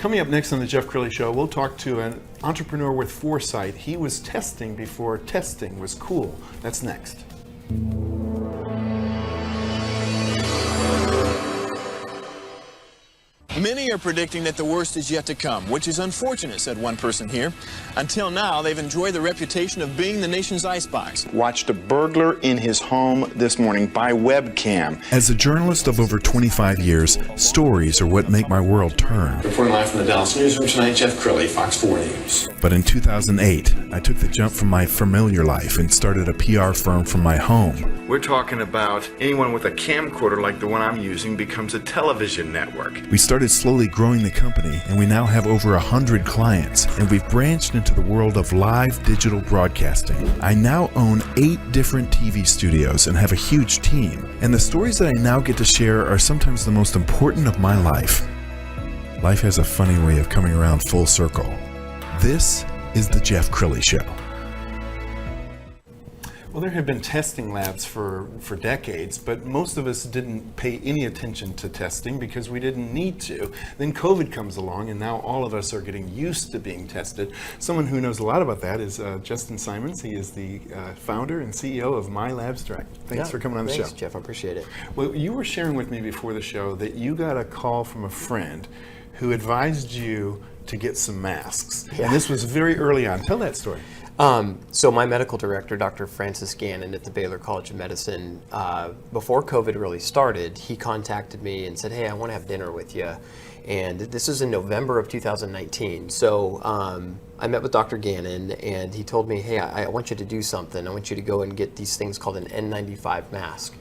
Coming up next on the Jeff Crilley Show, we'll talk to an entrepreneur with foresight. He was testing before testing was cool. That's next. Many are predicting that the worst is yet to come, which is unfortunate, said one person here. Until now, they've enjoyed the reputation of being the nation's icebox. Watched a burglar in his home this morning by webcam. As a journalist of over 25 years, stories are what make my world turn. Reporting live from the Dallas newsroom tonight, Jeff Crilley, Fox 4 News. But in 2008, I took the jump from my familiar life and started a PR firm from my home. We're talking about anyone with a camcorder like the one I'm using becomes a television network. We started slowly growing the company, and we now have over 100 clients, and we've branched into the world of live digital broadcasting. I now own 8 different TV studios and have a huge team, and the stories that I now get to share are sometimes the most important of my life. Life has a funny way of coming around full circle. This is the Jeff Crilley Show. Well, there have been testing labs for decades, but most of us didn't pay any attention to testing because we didn't need to. Then COVID comes along, and now all of us are getting used to being tested. Someone who knows a lot about that is Justin Simons. He is the founder and CEO of MyLabsDirect. Thanks for coming on the show. Thanks, Jeff. I appreciate it. Well, you were sharing with me before the show that you got a call from a friend who advised you to get some masks. Yeah. And this was very early on. Tell that story. So my medical director, Dr. Francis Gannon at the Baylor College of Medicine, before COVID really started, he contacted me and said, hey, I want to have dinner with you. And this is in November of 2019. So I met with Dr. Gannon, and he told me, hey, I want you to do something. I want you to go and get these things called an N95 mask.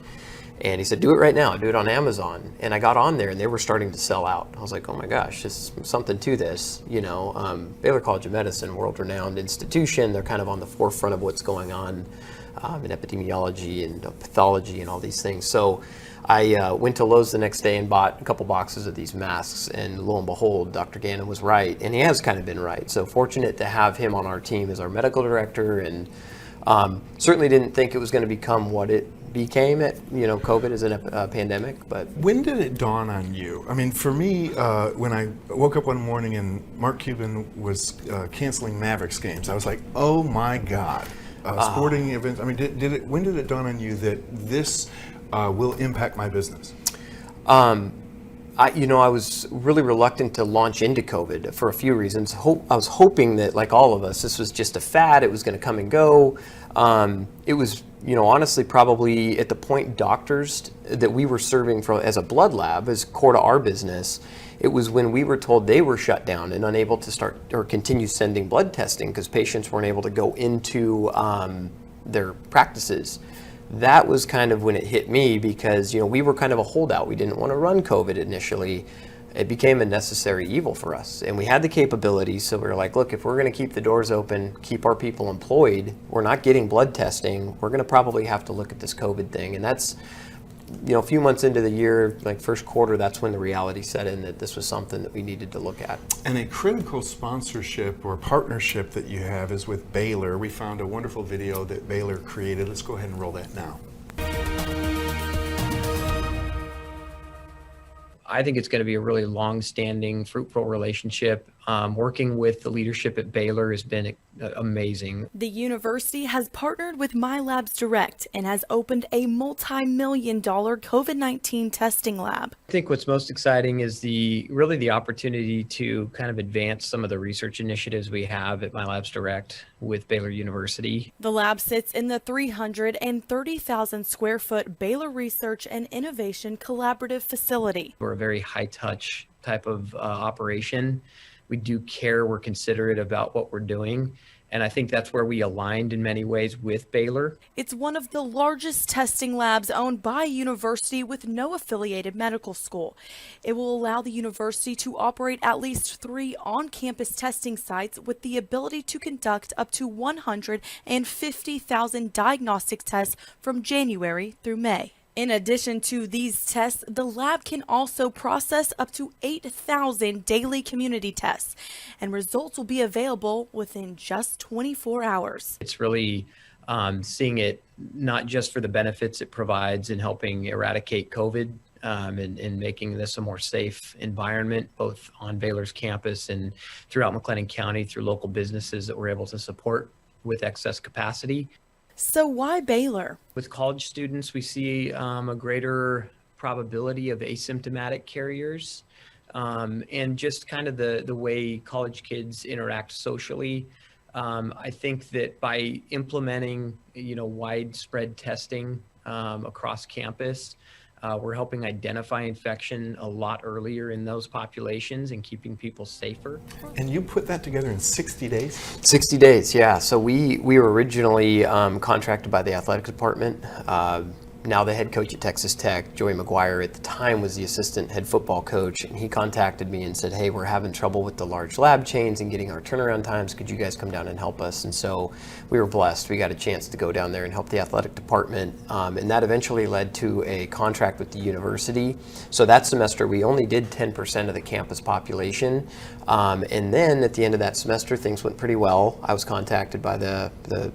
And he said, do it right now, do it on Amazon. And I got on there and they were starting to sell out. I was like, oh my gosh, there's something to this. You know, Baylor College of Medicine, world-renowned institution. They're kind of on the forefront of what's going on in epidemiology and pathology and all these things. So I went to Lowe's the next day and bought a couple boxes of these masks, and lo and behold, Dr. Gannon was right, and he has kind of been right. So fortunate to have him on our team as our medical director, and certainly didn't think it was going to become what it became. COVID is a pandemic. But when did it dawn on you? I mean, for me, when I woke up one morning and Mark Cuban was canceling Mavericks games, I was like, oh my God, sporting events. I mean, when did it dawn on you that this will impact my business? I was really reluctant to launch into COVID for a few reasons. I was hoping that, like all of us, this was just a fad. It was going to come and go. It was, honestly, probably at the point doctors that we were serving as a blood lab, as core to our business, it was when we were told they were shut down and unable to start or continue sending blood testing because patients weren't able to go into their practices. That was kind of when it hit me because, we were kind of a holdout. We didn't want to run COVID initially. It became a necessary evil for us. And we had the capabilities, so we were like, look, if we're going to keep the doors open, keep our people employed, we're not getting blood testing, we're going to probably have to look at this COVID thing. And that's, a few months into the year, like first quarter, that's when the reality set in that this was something that we needed to look at. And a critical sponsorship or partnership that you have is with Baylor. We found a wonderful video that Baylor created. Let's go ahead and roll that now. I think it's going to be a really long-standing, fruitful relationship. Working with the leadership at Baylor has been amazing. The university has partnered with MyLabsDirect and has opened a multi-million-dollar COVID-19 testing lab. I think what's most exciting is the opportunity to kind of advance some of the research initiatives we have at MyLabsDirect with Baylor University. The lab sits in the 330,000 square foot Baylor Research and Innovation Collaborative Facility. We're a very high-touch type of operation. We do care, we're considerate about what we're doing. And I think that's where we aligned in many ways with Baylor. It's one of the largest testing labs owned by a university with no affiliated medical school. It will allow the university to operate at least 3 on-campus testing sites with the ability to conduct up to 150,000 diagnostic tests from January through May. In addition to these tests, the lab can also process up to 8,000 daily community tests, and results will be available within just 24 hours. It's really seeing it not just for the benefits it provides in helping eradicate COVID in making this a more safe environment, both on Baylor's campus and throughout McLennan County through local businesses that we're able to support with excess capacity. So why Baylor? With college students, we see a greater probability of asymptomatic carriers, and just kind of the way college kids interact socially. I think that by implementing, widespread testing across campus, we're helping identify infection a lot earlier in those populations and keeping people safer. And you put that together in 60 days? 60 days, yeah. So we were originally contracted by the athletic department. Now the head coach at Texas Tech, Joey McGuire, at the time was the assistant head football coach, and he contacted me and said, hey, we're having trouble with the large lab chains and getting our turnaround times. Could you guys come down and help us? And so we were blessed. We got a chance to go down there and help the athletic department, and that eventually led to a contract with the university. So that semester we only did 10% of the campus population, and then at the end of that semester things went pretty well. I was contacted by the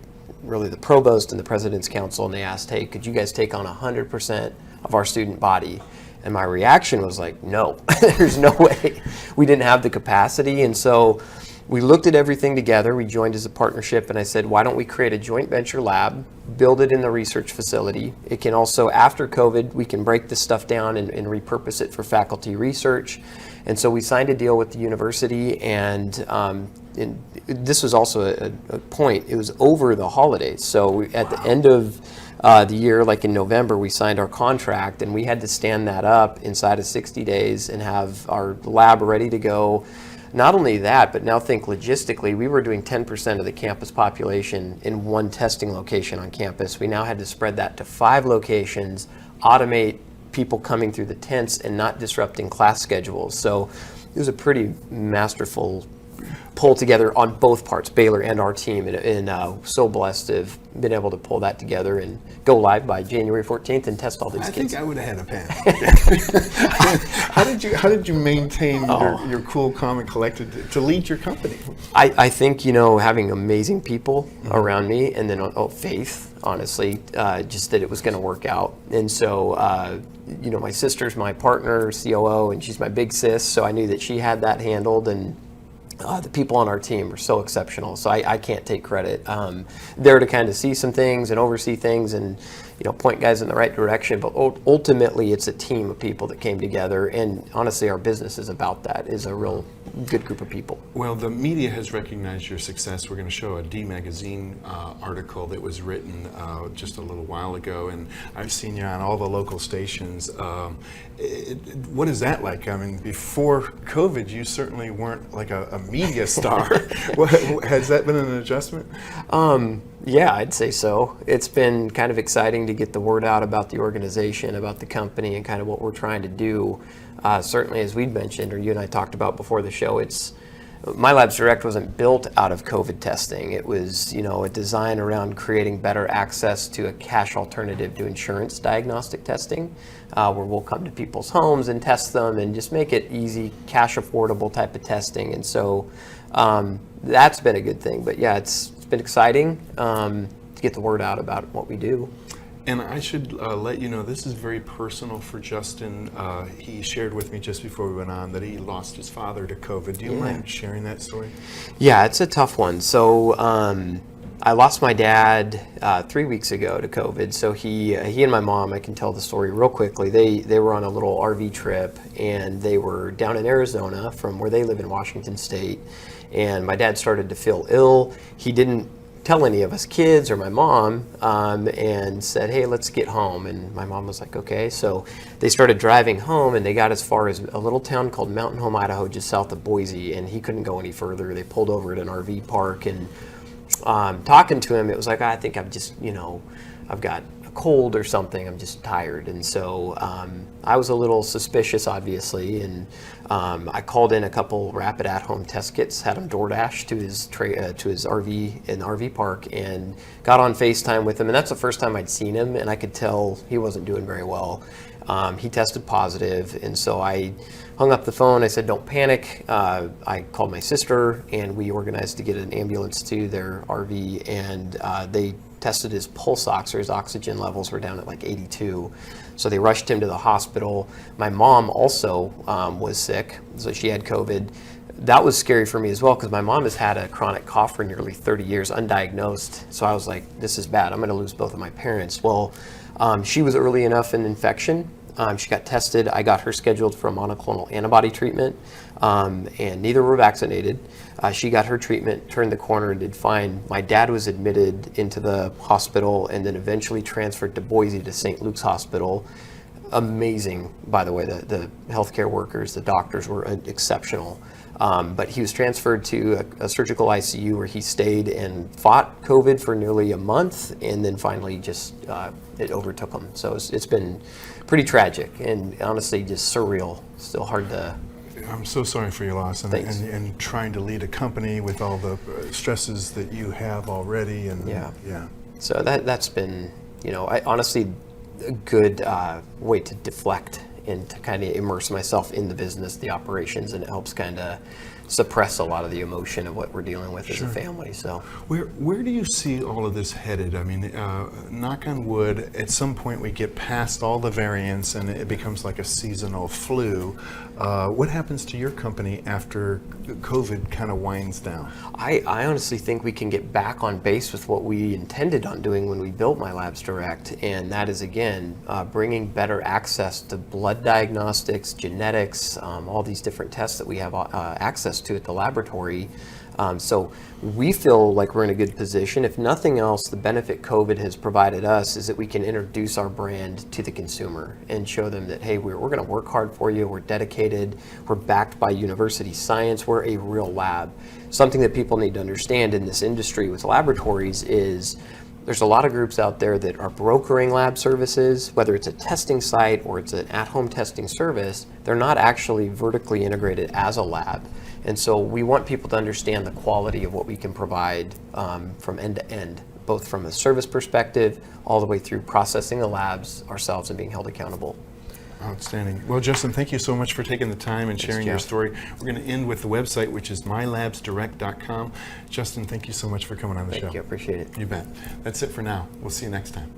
provost and the president's council, and they asked, hey, could you guys take on 100% of our student body? And my reaction was like, no, there's no way. We didn't have the capacity. And so we looked at everything together. We joined as a partnership, and I said, why don't we create a joint venture lab, build it in the research facility? It can also, after COVID, we can break this stuff down and repurpose it for faculty research. And so we signed a deal with the university, and this was also a point, it was over the holidays. So at the end of the year, like in November, we signed our contract, and we had to stand that up inside of 60 days and have our lab ready to go. Not only that, but now think logistically, we were doing 10% of the campus population in one testing location on campus. We now had to spread that to 5 locations, automate people coming through the tents and not disrupting class schedules. So it was a pretty masterful pull together on both parts, Baylor and our team, and so blessed to have been able to pull that together and go live by January 14th and test all these kids. I think I would have had a pen. How did you maintain your cool, calm, and collected to lead your company? I think, having amazing people around me, and then faith, honestly, just that it was going to work out. And so, my sister's my partner, COO, and she's my big sis, so I knew that she had that handled, and the people on our team are so exceptional, so I can't take credit. There to kind of see some things and oversee things and point guys in the right direction, but ultimately it's a team of people that came together, and honestly our business is about that, is a real good group of people. Well, the media has recognized your success. We're going to show a D Magazine article that was written just a little while ago, and I've seen you on all the local stations. What is that like? I mean, before COVID, you certainly weren't like a media star. Has that been an adjustment? Yeah, I'd say so. It's been kind of exciting to get the word out about the organization, about the company, and kind of what we're trying to do. Certainly, as we'd mentioned, or you and I talked about before the show, MyLabsDirect wasn't built out of COVID testing. It was, a design around creating better access to a cash alternative to insurance diagnostic testing, where we'll come to people's homes and test them and just make it easy, cash affordable type of testing. And so that's been a good thing. But yeah, it's been exciting to get the word out about what we do. And I should let you know, this is very personal for Justin. He shared with me just before we went on that he lost his father to COVID. Do you mind sharing that story? Yeah, it's a tough one. So I lost my dad 3 weeks ago to COVID. So he and my mom, I can tell the story real quickly. They were on a little RV trip, and they were down in Arizona from where they live in Washington State. And my dad started to feel ill. He didn't tell any of us kids or my mom, and said, hey, let's get home. And my mom was like, okay. So they started driving home, and they got as far as a little town called Mountain Home, Idaho, just south of Boise, and he couldn't go any further. They pulled over at an RV park, and talking to him, it was like, I think I'm just, I've got a cold or something. I'm just tired. And so I was a little suspicious, obviously, and I called in a couple rapid at-home test kits, had him DoorDash to his RV in the RV park, and got on FaceTime with him. And that's the first time I'd seen him, and I could tell he wasn't doing very well. He tested positive, and so I hung up the phone. I said, don't panic. I called my sister, and we organized to get an ambulance to their RV, and they tested his pulse ox, or his oxygen levels were down at like 82. So they rushed him to the hospital. My mom also was sick, so she had COVID. That was scary for me as well, because my mom has had a chronic cough for nearly 30 years, undiagnosed. So I was like, this is bad. I'm going to lose both of my parents. Well, she was early enough in infection. She got tested. I got her scheduled for a monoclonal antibody treatment, and neither were vaccinated. She got her treatment, turned the corner, and did fine. My dad was admitted into the hospital and then eventually transferred to Boise to St. Luke's Hospital. Amazing, by the way. The healthcare workers, the doctors were exceptional. But he was transferred to a surgical ICU where he stayed and fought COVID for nearly a month, and then finally just it overtook him. So it's been pretty tragic and honestly just surreal. Still hard to. I'm so sorry for your loss, and trying to lead a company with all the stresses that you have already. And yeah. Yeah. So that's been, I honestly a good way to deflect and to kind of immerse myself in the business, the operations, and it helps kind of suppress a lot of the emotion of what we're dealing with as a family. So where do you see all of this headed? I mean, knock on wood, at some point we get past all the variants and it becomes like a seasonal flu. What happens to your company after COVID kind of winds down? I honestly think we can get back on base with what we intended on doing when we built MyLabsDirect, and that is, again, bringing better access to blood diagnostics, genetics, all these different tests that we have access to at the laboratory. So we feel like we're in a good position. If nothing else, the benefit COVID has provided us is that we can introduce our brand to the consumer and show them that, hey, we're going to work hard for you, we're dedicated, we're backed by university science, we're a real lab. Something that people need to understand in this industry with laboratories is there's a lot of groups out there that are brokering lab services, whether it's a testing site or it's an at-home testing service. They're not actually vertically integrated as a lab. And so we want people to understand the quality of what we can provide from end to end, both from a service perspective, all the way through processing the labs ourselves and being held accountable. Outstanding. Well, Justin, thank you so much for taking the time and sharing your Jeff. story. We're going to end with the website, which is MyLabsDirect.com. Justin, thank you so much for coming on the show. Thank you, I appreciate it. You bet. That's it for now. We'll see you next time.